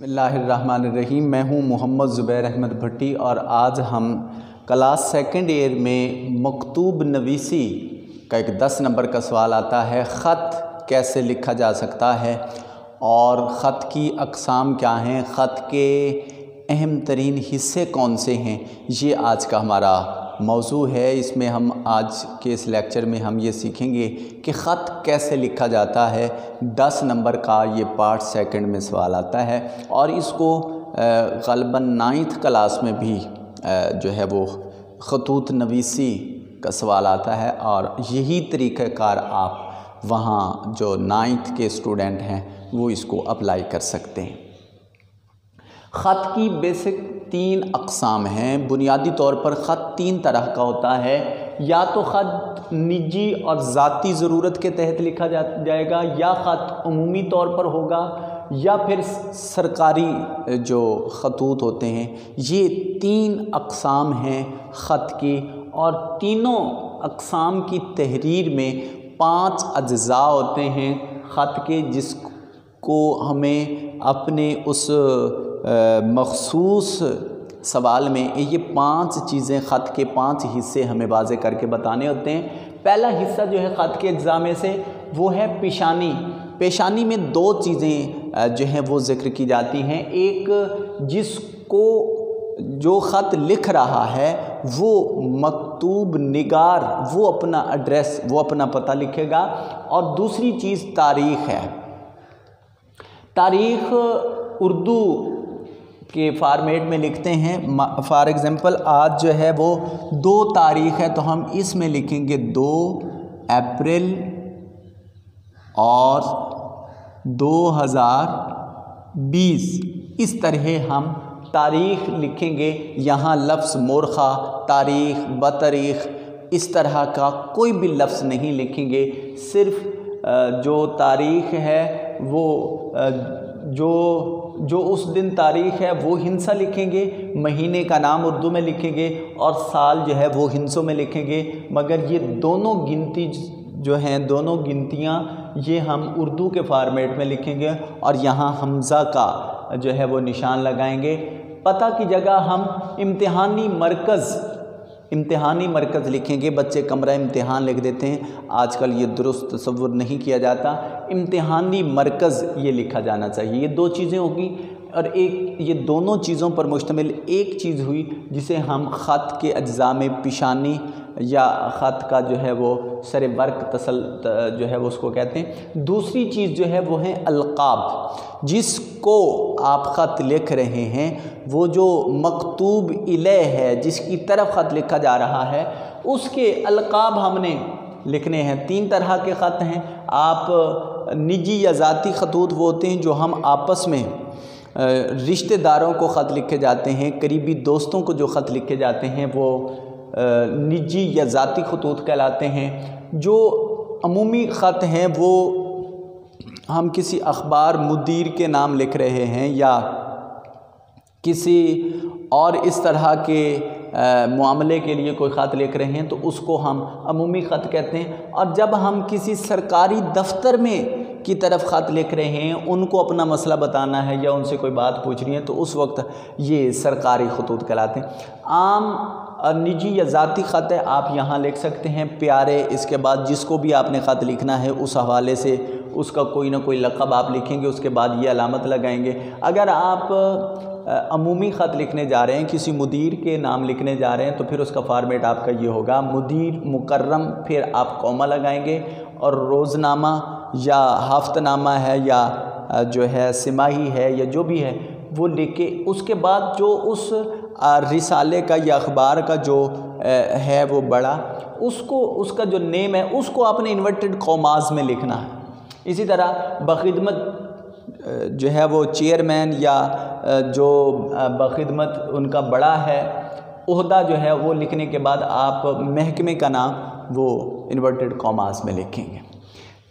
बिस्मिल्लाहिर्रहमानिर्रहीम। मैं हूं मोहम्मद ज़ुबैर अहमद भट्टी और आज हम क्लास सेकंड ईयर में मकतूब नवीसी का एक 10 नंबर का सवाल आता है। ख़त कैसे लिखा जा सकता है और ख़त की अक़साम क्या हैं, ख़त के अहम तरीन हिस्से कौन से हैं, ये आज का हमारा मौजू है। इसमें हम आज के इस लेक्चर में हम ये सीखेंगे कि ख़त कैसे लिखा जाता है। 10 नंबर का ये पार्ट सेकंड में सवाल आता है और इसको ग़ालिबन 9th क्लास में भी जो है वो ख़तूत नवीसी का सवाल आता है और यही तरीक़ाकार आप वहाँ जो 9th के स्टूडेंट हैं वो इसको अप्लाई कर सकते हैं। ख़त की बेसिक 3 अक़साम हैं। बुनियादी तौर पर ख़त 3 तरह का होता है। या तो ख़त निजी और ज़ाती ज़रूरत के तहत लिखा जाएगा, या ख़त अमूमी तौर पर होगा, या फिर सरकारी जो ख़तूत होते हैं। ये 3 अक़साम हैं ख़त की और तीनों अक़साम की तहरीर में 5 अज्ज़ा होते हैं ख़त के, जिसको हमें अपने उस मख़सूस सवाल में ये 5 चीज़ें ख़त के 5 हिस्से हमें वाज़े करके बताने होते हैं। पहला हिस्सा जो है ख़त के अज्ज़ा में से वो है पेशानी। पेशानी में 2 चीज़ें जो हैं वो ज़िक्र की जाती हैं। एक, जिसको जो ख़त लिख रहा है वो मकतूब निगार वो अपना एड्रेस वो अपना पता लिखेगा, और दूसरी चीज़ तारीख़ है। तारीख़ उर्दू के फॉर्मेट में लिखते हैं। फॉर एग्ज़ाम्पल आज जो है वो 2 तारीख़ है तो हम इसमें लिखेंगे 2 अप्रैल और 2020। इस तरह हम तारीख़ लिखेंगे। यहाँ लफ्ज़ मोरख़ा, तारीख़, बतारीख़ इस तरह का कोई भी लफ्ज़ नहीं लिखेंगे। सिर्फ़ जो तारीख़ है वो जो उस दिन तारीख़ है वो हिंसा लिखेंगे, महीने का नाम उर्दू में लिखेंगे और साल जो है वो हिंसों में लिखेंगे। मगर ये दोनों गिनती जो हैं, दोनों गिनतियाँ ये हम उर्दू के फॉर्मेट में लिखेंगे और यहाँ हमज़ा का जो है वो निशान लगाएंगे। पता की जगह हम इम्तिहानी मरकज़ लिखेंगे। बच्चे कमरा इम्तिहान लिख देते हैं, आजकल ये दुरुस्त तसव्वुर नहीं किया जाता। इम्तिहानी मरकज़ ये लिखा जाना चाहिए। ये 2 चीज़ें होगी और एक ये दोनों चीज़ों पर मुश्तमिल एक चीज़ हुई जिसे हम ख़त के अज्ज़ा में पेशानी या ख़त का जो है वो सर वर्क तसल जो है वो उसको कहते हैं। दूसरी चीज़ जो है वो है अलक़ाब। जिसको आप ख़त लिख रहे हैं वो जो मकतूब इलैह है, जिसकी तरफ ख़त लिखा जा रहा है, उसके अलक़ाब हमने लिखने हैं। 3 तरह के ख़त हैं। आप निजी या ज़ाती ख़तूत वो होते हैं जो हम आपस में रिश्तेदारों को ख़त लिखे जाते हैं, करीबी दोस्तों को जो ख़त लिखे जाते हैं वो निजी या ज़ाती ख़तूत कहलाते हैं। जो अमूमी ख़त हैं वो हम किसी अखबार मुदीर के नाम लिख रहे हैं या किसी और इस तरह के मामले के लिए कोई ख़त लिख रहे हैं तो उसको हम अमूमी ख़त कहते हैं। और जब हम किसी सरकारी दफ्तर में की तरफ ख़त लिख रहे हैं, उनको अपना मसला बताना है या उनसे कोई बात पूछनी है, तो उस वक्त ये सरकारी ख़तूत कहलाते हैं। आम निजी या ज़ाती ख़त है आप यहाँ लिख सकते हैं प्यारे। इसके बाद जिसको भी आपने ख़त लिखना है उस हवाले से उसका कोई ना कोई लक़ब आप लिखेंगे, उसके बाद ये अलामत लगाएंगे। अगर आप अमूमी ख़त लिखने जा रहे हैं, किसी मुदीर के नाम लिखने जा रहे हैं, तो फिर उसका फॉर्मेट आपका ये होगा मुदीर मुकर्रम, फिर आप कॉमा लगाएंगे और रोज़नामा या हफ्तनामा है या जो है सिमाही है या जो भी है वो लिख के, उसके बाद जो उस रिसाले का या अखबार का जो है वो बड़ा उसको उसका जो नेम है उसको आपने इन्वर्टेड कॉमास में लिखना है। इसी तरह बख़िदमत जो है वो चेयरमैन या जो बख़िदमत उनका बड़ा है ओहदा जो है वो लिखने के बाद आप महकमे का नाम वो इन्वर्टेड कॉमास में लिखेंगे।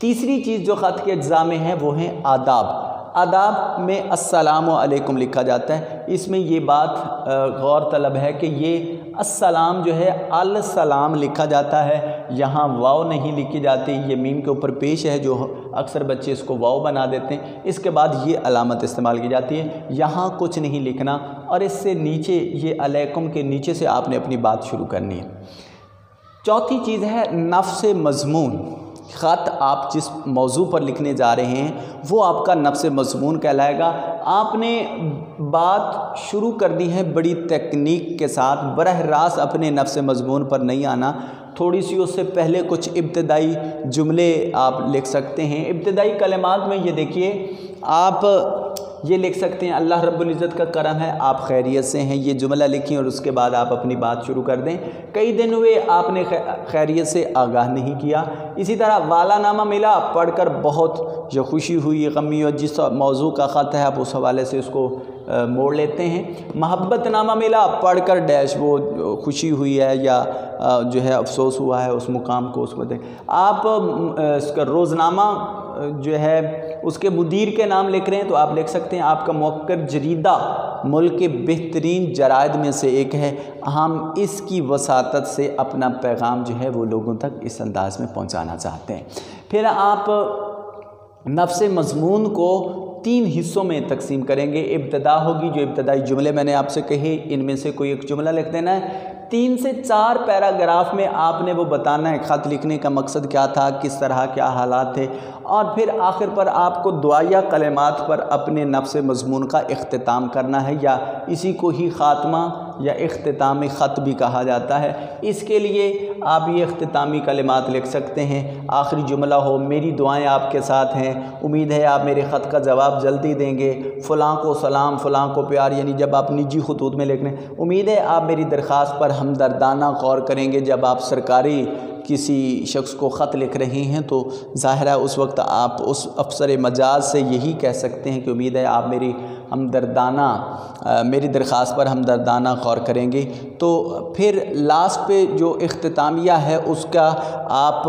तीसरी चीज़ जो ख़त के अज्ज़ा में है वो है आदाब। आदाब में अस्सलामु अलैकुम लिखा जाता है। इसमें ये बात गौर तलब है कि ये अस्सलाम जो है अल सलाम लिखा जाता है, यहाँ वाव नहीं लिखी जाती। ये मीम के ऊपर पेश है जो अक्सर बच्चे इसको वाव बना देते हैं। इसके बाद ये अलामत इस्तेमाल की जाती है, यहाँ कुछ नहीं लिखना और इससे नीचे ये अलैकुम के नीचे से आपने अपनी बात शुरू करनी है। चौथी चीज़ है नफ्स मज़मून। ख़त आप जिस मौजू पर लिखने जा रहे हैं वो आपका नफ्स मज़मून कहलाएगा। आपने बात शुरू कर दी है बड़ी तकनीक के साथ, बरह रास्त अपने नफ्स मज़मून पर नहीं आना, थोड़ी सी उससे पहले कुछ इब्तदाई जुमले आप लिख सकते हैं। इब्तदाई कलिमात में ये देखिए, आप ये लिख सकते हैं अल्लाह रब्बुल इज़्ज़त का करम है, आप खैरियत से हैं, ये जुमला लिखिए और उसके बाद आप अपनी बात शुरू कर दें। कई दिन हुए आपने खैरियत से आगाह नहीं किया। इसी तरह वाला नामा मिला, पढ़कर बहुत जो खुशी हुई, गमी, और जिस मौजू का ख़त है आप उस हवाले से उसको मोड़ लेते हैं। मोहब्बत नामा मिला, पढ़कर डैश वो खुशी हुई है या जो है अफसोस हुआ है उस मुकाम को उसको दें। आप इसका रोज़नामा जो है उसके मुदीर के नाम लिख रहे हैं तो आप लिख सकते हैं आपका मुअक्कर जरीदा मुल्क के बेहतरीन जराइद में से एक है, हम इसकी वसातत से अपना पैगाम जो है वो लोगों तक इस अंदाज़ में पहुंचाना चाहते हैं। फिर आप नफ्स मज़मून को 3 हिस्सों में तकसीम करेंगे। इब्तदा होगी, जो इब्तदाई जुमले मैंने आपसे कहे इनमें से कोई एक जुमला लिख देना है। 3 से 4 पैराग्राफ में आपने वो बताना है ख़त लिखने का मकसद क्या था, किस तरह क्या हालात थे, और फिर आखिर पर आपको दुआया कलिमात पर अपने नफ्स मज़मून का इख्तिताम करना है, या इसी को ही ख़ात्मा या इख्तितामी ख़त भी कहा जाता है। इसके लिए आप ये इख्तितामी कलिमात लिख सकते हैं। आखिरी जुमला हो, मेरी दुआएं आपके साथ हैं, उम्मीद है आप मेरे ख़त का जवाब जल्दी देंगे, फ़लाँ को सलाम, फ़लाँ को प्यार, यानी जब आप निजी खतूत में लिख रहे हैं, उम्मीद है आप मेरी दरख्वास्त पर हमदर्दाना गौर करेंगे। जब आप सरकारी किसी शख्स को ख़त लिख रहे हैं तो ज़ाहिर है उस वक्त आप उस अफसर मजाज से यही कह सकते हैं कि उम्मीद है आप मेरी दरख्वास्त पर हमदर्दाना गौर करेंगे। तो फिर लास्ट पे जो इख्तितामिया है उसका आप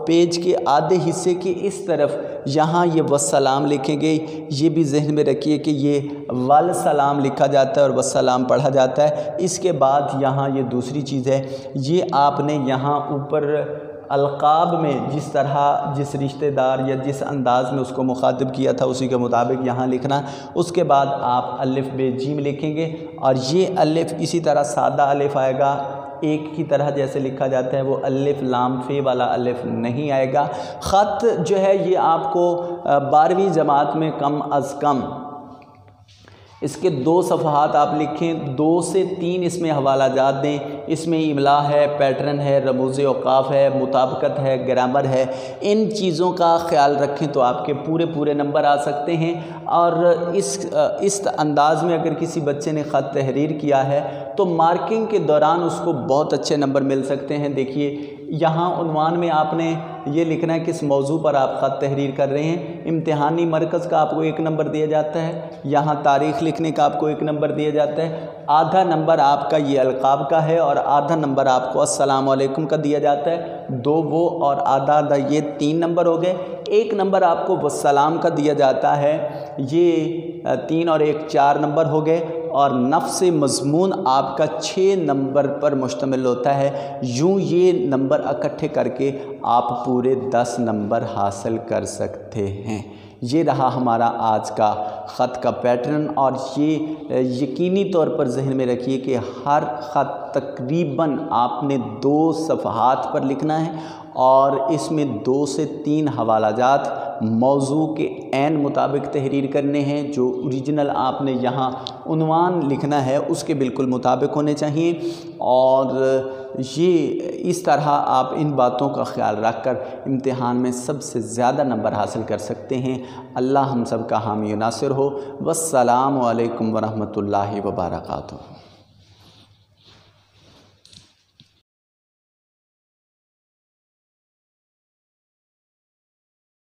पेज के आधे हिस्से के इस तरफ यहाँ ये वस्सलाम लिखेंगे। ये भी जहन में रखिए कि ये वल सलाम लिखा जाता है और वस्सलाम पढ़ा जाता है। इसके बाद यहाँ ये दूसरी चीज़ है, ये आपने यहाँ ऊपर अलक़ाब में जिस तरह जिस रिश्तेदार या जिस अंदाज़ में उसको मुखातिब किया था उसी के मुताबिक यहाँ लिखना। उसके बाद आप अलिफ बे जीम लिखेंगे और ये अलिफ इसी तरह सादा अलिफ आएगा, एक की तरह जैसे लिखा जाता है, वो अलिफ लाम फे वाला अलिफ नहीं आएगा। ख़त जो है ये आपको 12वीं जमात में कम अज़ कम इसके 2 सफ़हात आप लिखें, 2 से 3 इसमें हवाला जात दें। इसमें इमला है, पैटर्न है, रमूज़ औक़ाफ़ है, मुताबिकत है, ग्रामर है। इन चीज़ों का ख्याल रखें तो आपके पूरे नंबर आ सकते हैं। और इस अंदाज़ में अगर किसी बच्चे ने ख़त तहरीर किया है तो मार्किंग के दौरान उसको बहुत अच्छे नंबर मिल सकते हैं। देखिए यहाँ उन्वान में आपने ये लिखना है किस मौजू पर आप ख़त तहरीर कर रहे हैं। इम्तिहानी मरकज़ का आपको 1 नंबर दिया जाता है, यहाँ तारीख़ लिखने का आपको 1 नंबर दिया जाता है। आधा नंबर आपका ये अलक़ाब का है और आधा नंबर आपको अस्सलामु अलैकुम का दिया जाता है। 2 वो और आधा ये 3 नंबर हो गए। 1 नंबर आपको वस्सलाम का दिया जाता है, ये 3 और 1 4 नंबर हो गए। और नफ्स मज़मून आपका 6 नंबर पर मुश्तमिल होता है। यूँ ये नंबर इकट्ठे करके आप पूरे 10 नंबर हासिल कर सकते हैं। ये रहा हमारा आज का ख़त का पैटर्न। और ये यकीनी तौर पर जहन में रखिए कि हर ख़त तकरीबन आपने 2 सफ़हात पर लिखना है और इसमें 2 से 3 हवालाजात मौजू के ऐन मुताबिक तहरीर करने हैं। जो ओरिजिनल आपने यहाँ उन्वान लिखना है उसके बिल्कुल मुताबिक होने चाहिए। और ये इस तरह आप इन बातों का ख्याल रख कर इम्तिहान में सबसे ज़्यादा नंबर हासिल कर सकते हैं। अल्लाह हम सब का हामी नासिर हो। वस्सलामु अलैकुम वरहमतुल्लाहि वबरकातुहू।